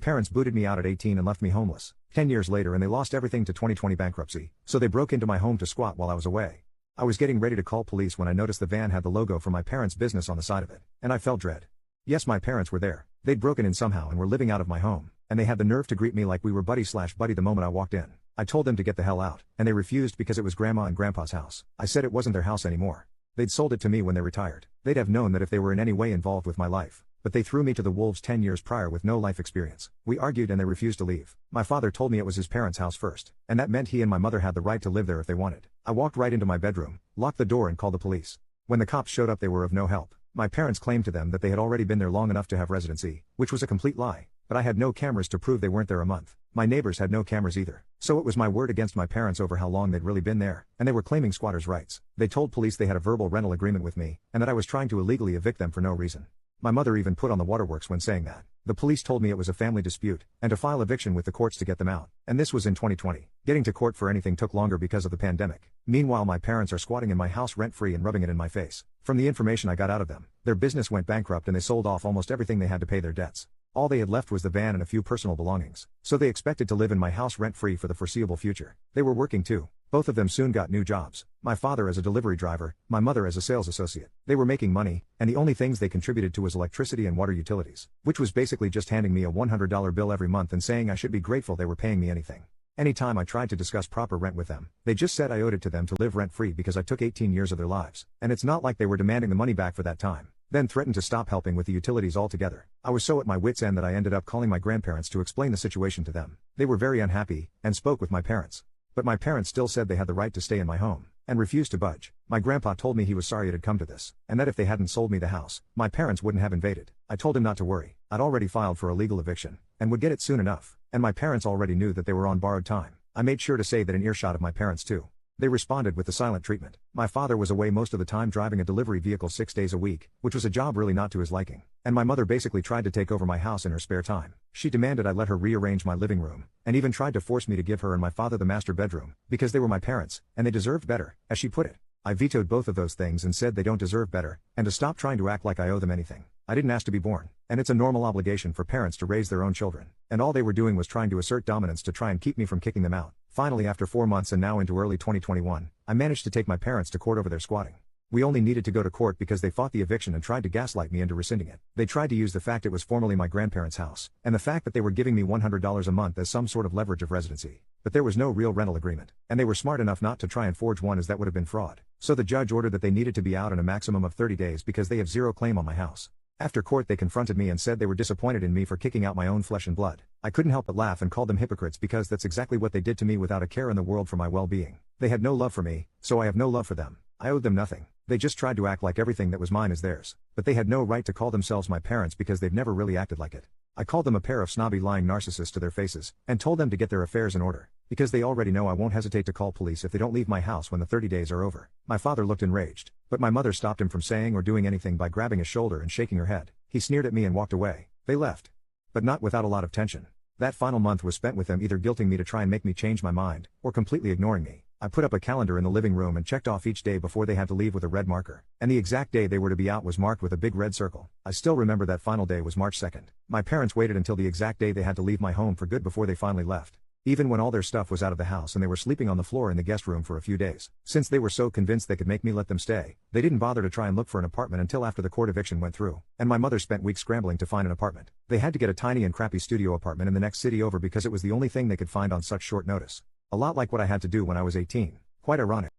parents booted me out at 18 and left me homeless. 10 years later and they lost everything to 2020 bankruptcy, so they broke into my home to squat while I was away. I was getting ready to call police when I noticed the van had the logo for my parents' business on the side of it, and I felt dread. Yes, my parents were there. They'd broken in somehow and were living out of my home, and they had the nerve to greet me like we were buddy the moment I walked in. I told them to get the hell out, and they refused because it was Grandma and Grandpa's house. I said it wasn't their house anymore. They'd sold it to me when they retired. They'd have known that if they were in any way involved with my life. But they threw me to the wolves 10 years prior with no life experience. We argued and they refused to leave. My father told me it was his parents' house first, and that meant he and my mother had the right to live there if they wanted. I walked right into my bedroom, locked the door and called the police. When the cops showed up they were of no help. My parents claimed to them that they had already been there long enough to have residency, which was a complete lie. But I had no cameras to prove they weren't there a month. My neighbors had no cameras either. So it was my word against my parents over how long they'd really been there, and they were claiming squatters' rights. They told police they had a verbal rental agreement with me, and that I was trying to illegally evict them for no reason. My mother even put on the waterworks when saying that. The police told me it was a family dispute, and to file eviction with the courts to get them out. And this was in 2020. Getting to court for anything took longer because of the pandemic. Meanwhile my parents are squatting in my house rent-free and rubbing it in my face. From the information I got out of them, their business went bankrupt and they sold off almost everything they had to pay their debts. All they had left was the van and a few personal belongings. So they expected to live in my house rent-free for the foreseeable future. They were working too. Both of them soon got new jobs. My father as a delivery driver, my mother as a sales associate. They were making money, and the only things they contributed to was electricity and water utilities, which was basically just handing me a $100 bill every month and saying I should be grateful they were paying me anything. Anytime I tried to discuss proper rent with them, they just said I owed it to them to live rent-free because I took 18 years of their lives, and it's not like they were demanding the money back for that time. Then threatened to stop helping with the utilities altogether. I was so at my wits' end that I ended up calling my grandparents to explain the situation to them. They were very unhappy, and spoke with my parents. But my parents still said they had the right to stay in my home, and refused to budge. My grandpa told me he was sorry it had come to this, and that if they hadn't sold me the house, my parents wouldn't have invaded. I told him not to worry. I'd already filed for a legal eviction, and would get it soon enough, and my parents already knew that they were on borrowed time. I made sure to say that in earshot of my parents too. They responded with the silent treatment. My father was away most of the time driving a delivery vehicle 6 days a week, which was a job really not to his liking. And my mother basically tried to take over my house in her spare time. She demanded I let her rearrange my living room, and even tried to force me to give her and my father the master bedroom, because they were my parents, and they deserved better, as she put it. I vetoed both of those things and said they don't deserve better, and to stop trying to act like I owe them anything. I didn't ask to be born, and it's a normal obligation for parents to raise their own children. And all they were doing was trying to assert dominance to try and keep me from kicking them out. Finally, after 4 months and now into early 2021, I managed to take my parents to court over their squatting. We only needed to go to court because they fought the eviction and tried to gaslight me into rescinding it. They tried to use the fact it was formerly my grandparents' house, and the fact that they were giving me $100 a month as some sort of leverage of residency. But there was no real rental agreement, and they were smart enough not to try and forge one, as that would have been fraud. So the judge ordered that they needed to be out in a maximum of 30 days because they have zero claim on my house. After court they confronted me and said they were disappointed in me for kicking out my own flesh and blood. I couldn't help but laugh and called them hypocrites because that's exactly what they did to me without a care in the world for my well-being. They had no love for me, so I have no love for them. I owed them nothing. They just tried to act like everything that was mine is theirs. But they had no right to call themselves my parents because they've never really acted like it. I called them a pair of snobby lying narcissists to their faces, and told them to get their affairs in order. Because they already know I won't hesitate to call police if they don't leave my house when the 30 days are over. My father looked enraged, but my mother stopped him from saying or doing anything by grabbing his shoulder and shaking her head. He sneered at me and walked away. They left. But not without a lot of tension. That final month was spent with them either guilting me to try and make me change my mind, or completely ignoring me. I put up a calendar in the living room and checked off each day before they had to leave with a red marker, and the exact day they were to be out was marked with a big red circle. I still remember that final day was March 2nd. My parents waited until the exact day they had to leave my home for good before they finally left. Even when all their stuff was out of the house and they were sleeping on the floor in the guest room for a few days. Since they were so convinced they could make me let them stay, they didn't bother to try and look for an apartment until after the court eviction went through, and my mother spent weeks scrambling to find an apartment. They had to get a tiny and crappy studio apartment in the next city over because it was the only thing they could find on such short notice. A lot like what I had to do when I was 18. Quite ironic.